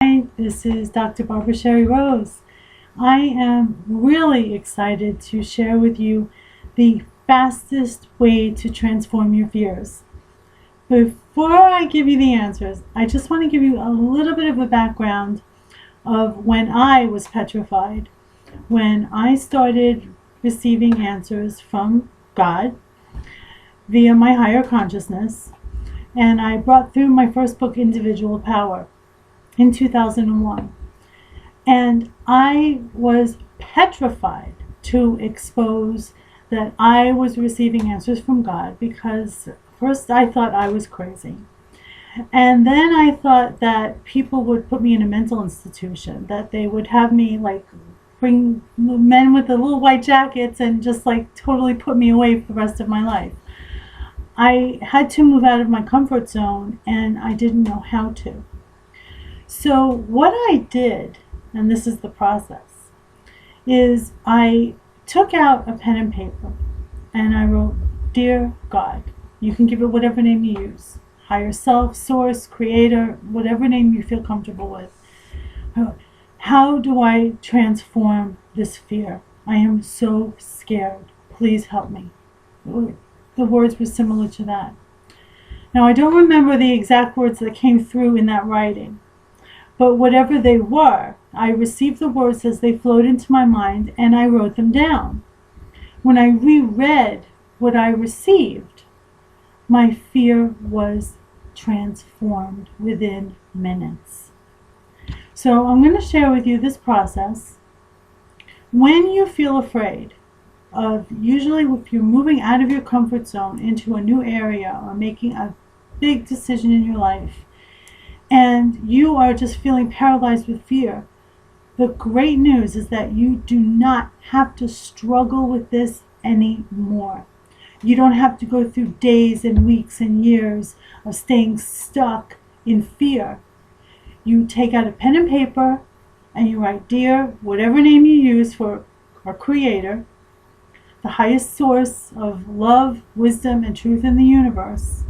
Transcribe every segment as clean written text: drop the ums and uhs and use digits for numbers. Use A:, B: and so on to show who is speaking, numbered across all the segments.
A: Hi, this is Dr. Barbara Sherry Rose. I am really excited to share with you the fastest way to transform your fears. Before I give you the answers, I just want to give you a little bit of a background of when I was petrified, when I started receiving answers from God via my higher consciousness, and I brought through my first book, Individual Power, in 2001. And I was petrified to expose that I was receiving answers from God, because first I thought I was crazy. And then I thought that people would put me in a mental institution, that they would have me bring men with the little white jackets and just totally put me away for the rest of my life. I had to move out of my comfort zone, and I didn't know how to. So what I did, and this is the process, is I took out a pen and paper and I wrote, "Dear God," you can give it whatever name you use, higher self, source, creator, whatever name you feel comfortable with. How do I transform this fear? I am so scared. Please help me. The words were similar to that. Now, I don't remember the exact words that came through in that writing, but whatever they were, I received the words as they flowed into my mind, and I wrote them down. When I reread what I received, my fear was transformed within minutes. So I'm going to share with you this process. When you feel afraid of, usually if you're moving out of your comfort zone into a new area or making a big decision in your life, and you are just feeling paralyzed with fear, the great news is that you do not have to struggle with this anymore. You don't have to go through days and weeks and years of staying stuck in fear. You take out a pen and paper and you write, "Dear," whatever name you use for our creator, the highest source of love, wisdom, and truth in the universe.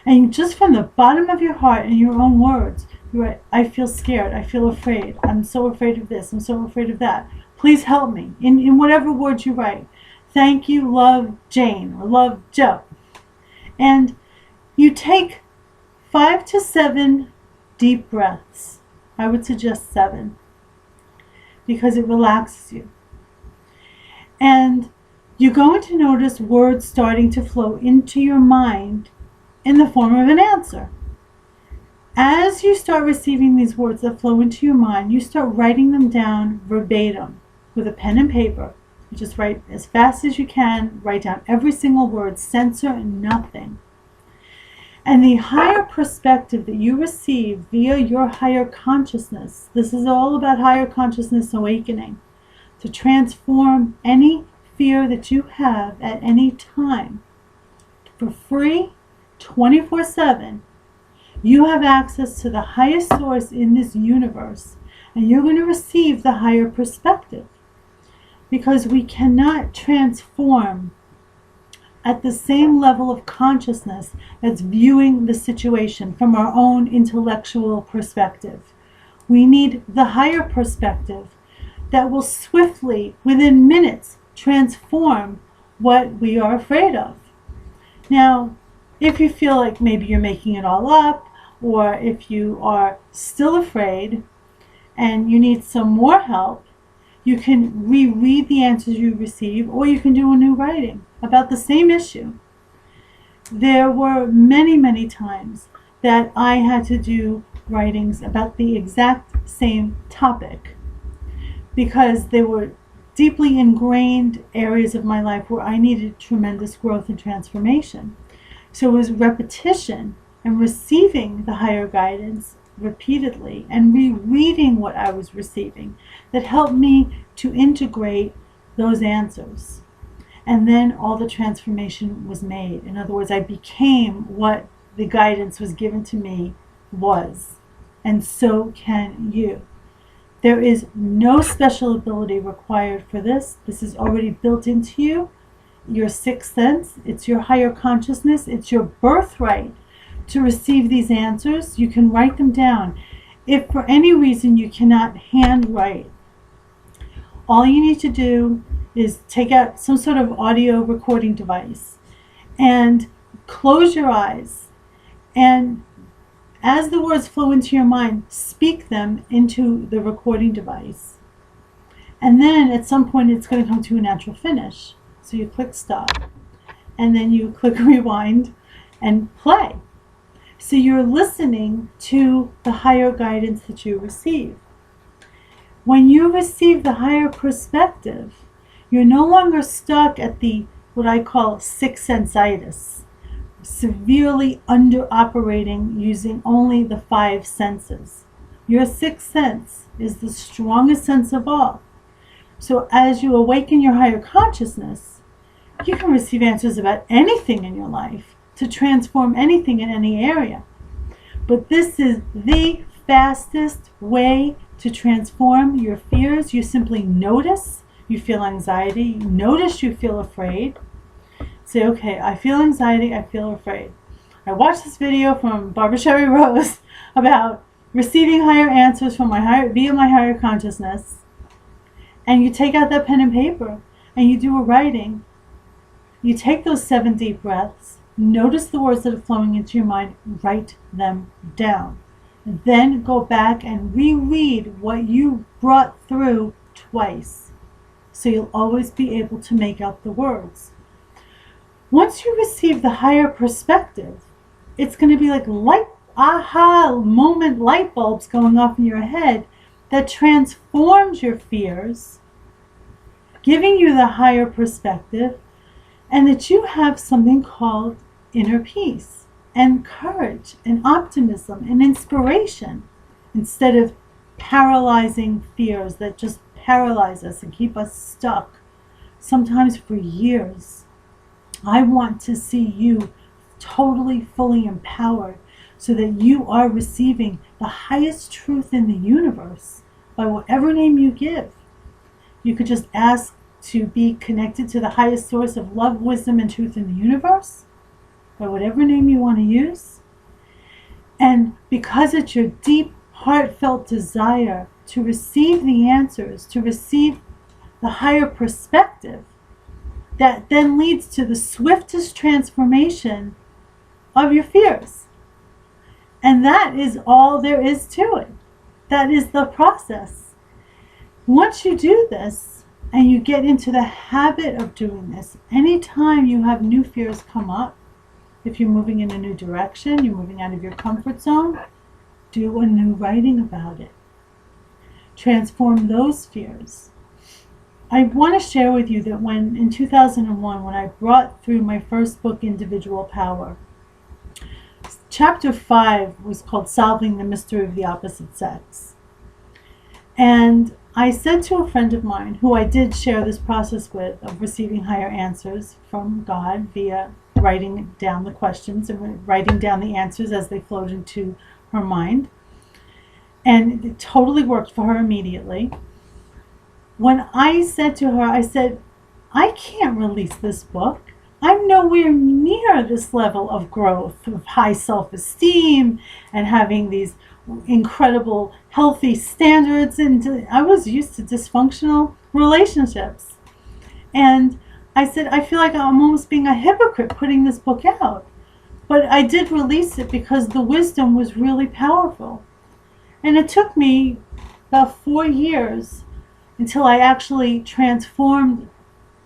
A: And just from the bottom of your heart, in your own words, you write, "I feel scared. I feel afraid. I'm so afraid of this. I'm so afraid of that. Please help me." In whatever words you write. "Thank you, love Jane," or "Love Joe." And you take 5 to 7 deep breaths. I would suggest 7, because it relaxes you. And you're going to notice words starting to flow into your mind in the form of an answer. As you start receiving these words that flow into your mind, you start writing them down verbatim with a pen and paper. You just write as fast as you can, write down every single word, censor nothing. And the higher perspective that you receive via your higher consciousness, this is all about higher consciousness awakening, to transform any fear that you have at any time for free, 24/7. You have access to the highest source in this universe, and you're going to receive the higher perspective, because we cannot transform at the same level of consciousness that's viewing the situation from our own intellectual perspective. We need the higher perspective that will swiftly, within minutes, transform what we are afraid of. Now, if you feel like maybe you're making it all up, or if you are still afraid and you need some more help, you can reread the answers you receive, or you can do a new writing about the same issue. There were many, many times that I had to do writings about the exact same topic, because they were deeply ingrained areas of my life where I needed tremendous growth and transformation. So it was repetition and receiving the higher guidance repeatedly and rereading what I was receiving that helped me to integrate those answers. And then all the transformation was made. In other words, I became what the guidance was given to me was. And so can you. There is no special ability required for this. This is already built into you. Your sixth sense, it's your higher consciousness, it's your birthright to receive these answers. You can write them down. If for any reason you cannot handwrite, all you need to do is take out some sort of audio recording device and close your eyes, and as the words flow into your mind, speak them into the recording device. And then at some point it's going to come to a natural finish. So you click stop, and then you click rewind and play. So you're listening to the higher guidance that you receive. When you receive the higher perspective, you're no longer stuck at the, what I call, sixth senseitis, severely under-operating using only the five senses. Your sixth sense is the strongest sense of all. So as you awaken your higher consciousness, you can receive answers about anything in your life, to transform anything in any area. But this is the fastest way to transform your fears. You simply notice you feel anxiety, notice you feel afraid. Say, okay, I feel anxiety, I feel afraid. I watched this video from Barbara Sherry Rose about receiving higher answers from via my higher consciousness. And you take out that pen and paper and you do a writing. You take those 7 deep breaths, notice the words that are flowing into your mind, write them down. And then go back and reread what you brought through twice. So you'll always be able to make out the words. Once you receive the higher perspective, it's going to be like aha moment light bulbs going off in your head that transforms your fears, giving you the higher perspective, and that you have something called inner peace and courage and optimism and inspiration, instead of paralyzing fears that just paralyze us and keep us stuck, sometimes for years. I want to see you totally, fully empowered so that you are receiving the highest truth in the universe by whatever name you give. You could just ask to be connected to the highest source of love, wisdom, and truth in the universe by whatever name you want to use. And because it's your deep, heartfelt desire to receive the answers, to receive the higher perspective, that then leads to the swiftest transformation of your fears. And that is all there is to it. That is the process. Once you do this, and you get into the habit of doing this, anytime you have new fears come up, if you're moving in a new direction, you're moving out of your comfort zone, do a new writing about it. Transform those fears. I want to share with you that in 2001, when I brought through my first book, Individual Power, chapter 5 was called Solving the Mystery of the Opposite Sex. And I said to a friend of mine, who I did share this process with, of receiving higher answers from God via writing down the questions and writing down the answers as they flowed into her mind. And it totally worked for her immediately. When I said to her, I said, I can't release this book. I'm nowhere near this level of growth, of high self-esteem and having these incredible healthy standards. And I was used to dysfunctional relationships. And I said, I feel like I'm almost being a hypocrite putting this book out. But I did release it because the wisdom was really powerful. And it took me about 4 years until I actually transformed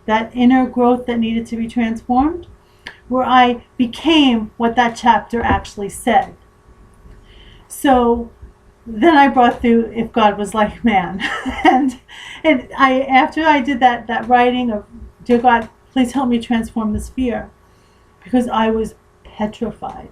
A: that inner growth that needed to be transformed, where I became what that chapter actually said. So then I brought through If God Was Like Man. and after I did that writing of, Dear God, please help me transform this fear, because I was petrified.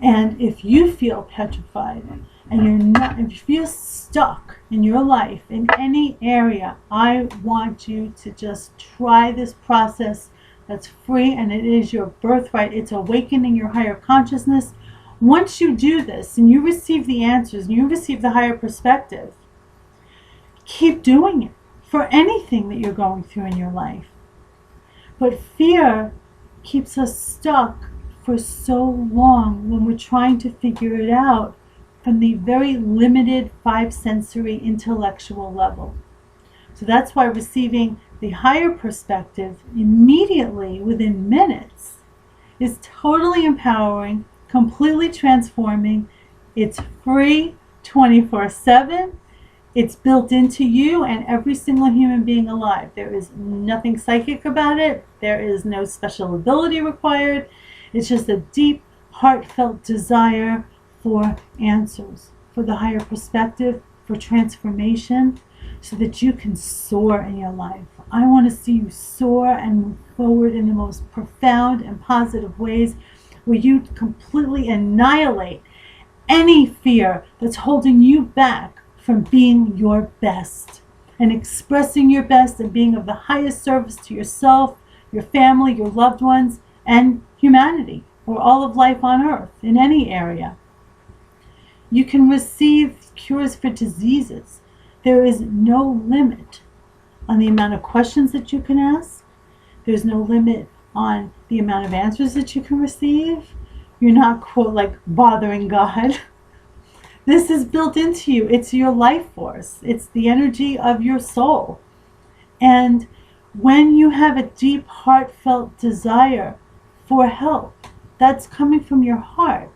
A: And if you feel petrified, and if you feel stuck in your life in any area, I want you to just try this process that's free, and it is your birthright. It's awakening your higher consciousness. Once you do this and you receive the answers and you receive the higher perspective, keep doing it for anything that you're going through in your life. But fear keeps us stuck for so long when we're trying to figure it out from the very limited five sensory intellectual level. So that's why receiving the higher perspective immediately within minutes is totally empowering, completely transforming. It's free 24/7. It's built into you and every single human being alive. There is nothing psychic about it. There is no special ability required. It's just a deep, heartfelt desire for answers, for the higher perspective, for transformation, so that you can soar in your life. I want to see you soar and move forward in the most profound and positive ways, where you completely annihilate any fear that's holding you back from being your best and expressing your best and being of the highest service to yourself, your family, your loved ones, and humanity, or all of life on earth in any area. You can receive cures for diseases. There is no limit on the amount of questions that you can ask. There's no limit on the amount of answers that you can receive. You're not, quote, like bothering God. This is built into you. It's your life force. It's the energy of your soul. And when you have a deep, heartfelt desire for help, that's coming from your heart.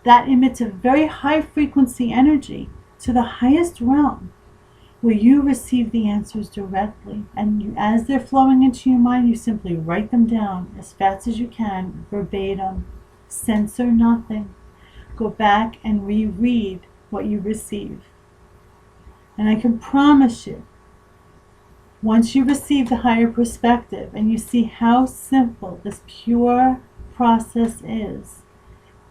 A: That emits a very high frequency energy to the highest realm, where you receive the answers directly. And you, as they're flowing into your mind, you simply write them down as fast as you can, verbatim. Censor nothing. Go back and reread what you receive. And I can promise you, once you receive the higher perspective and you see how simple this pure process is,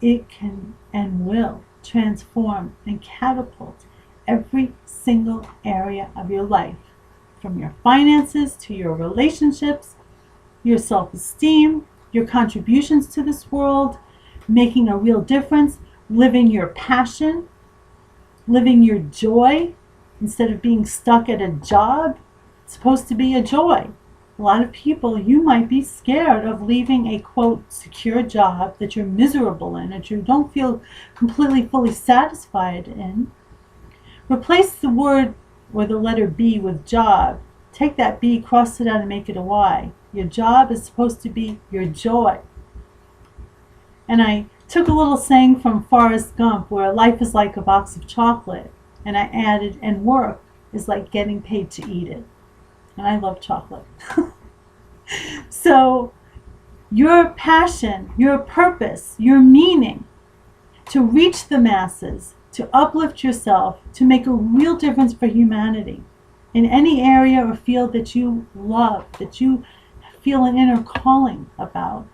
A: it can and will transform and catapult every single area of your life, from your finances to your relationships, your self-esteem, your contributions to this world, making a real difference, living your passion, living your joy, instead of being stuck at a job. It's supposed to be a joy. A lot of people, you might be scared of leaving a, quote, secure job that you're miserable in, that you don't feel completely, fully satisfied in. Replace the word or the letter B with job. Take that B, cross it out, and make it a Y. Your job is supposed to be your joy. And I took a little saying from Forrest Gump, where life is like a box of chocolate, and I added, and work is like getting paid to eat it. And I love chocolate. So your passion, your purpose, your meaning to reach the masses, to uplift yourself, to make a real difference for humanity in any area or field that you love, that you feel an inner calling about.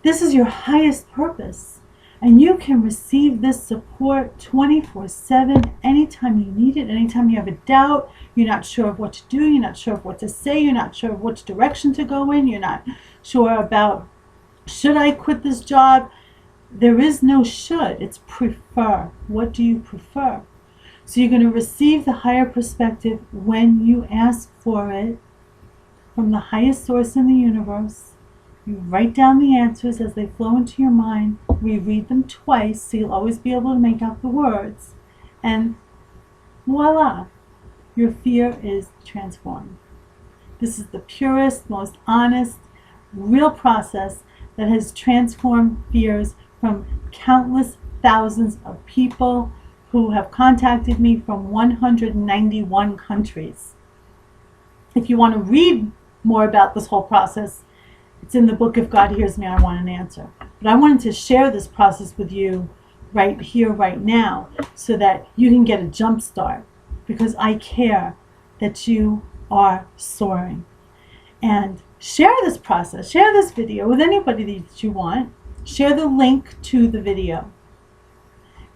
A: This is your highest purpose, and you can receive this support 24/7 anytime you need it, anytime you have a doubt, you're not sure of what to do, you're not sure of what to say, you're not sure of which direction to go in, you're not sure about, should I quit this job? There is no should, it's prefer. What do you prefer? So you're going to receive the higher perspective when you ask for it from the highest source in the universe. You write down the answers as they flow into your mind. Reread them twice so you'll always be able to make out the words. And voila, your fear is transformed. This is the purest, most honest, real process that has transformed fears from countless thousands of people who have contacted me from 191 countries. If you want to read more about this whole process, it's in the book, If God Hears Me, I Want an Answer. But I wanted to share this process with you right here, right now, so that you can get a jump start, because I care that you are soaring. And share this process, share this video with anybody that you want. Share the link to the video.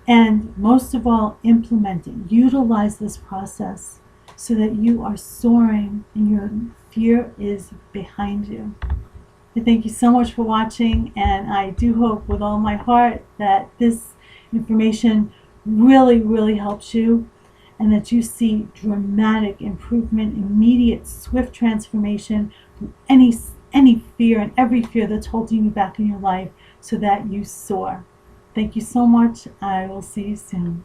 A: And most of all, implement it. Utilize this process so that you are soaring and your fear is behind you. I thank you so much for watching, and I do hope with all my heart that this information really, really helps you, and that you see dramatic improvement, immediate, swift transformation from any fear and every fear that's holding you back in your life, so that you soar. Thank you so much. I will see you soon.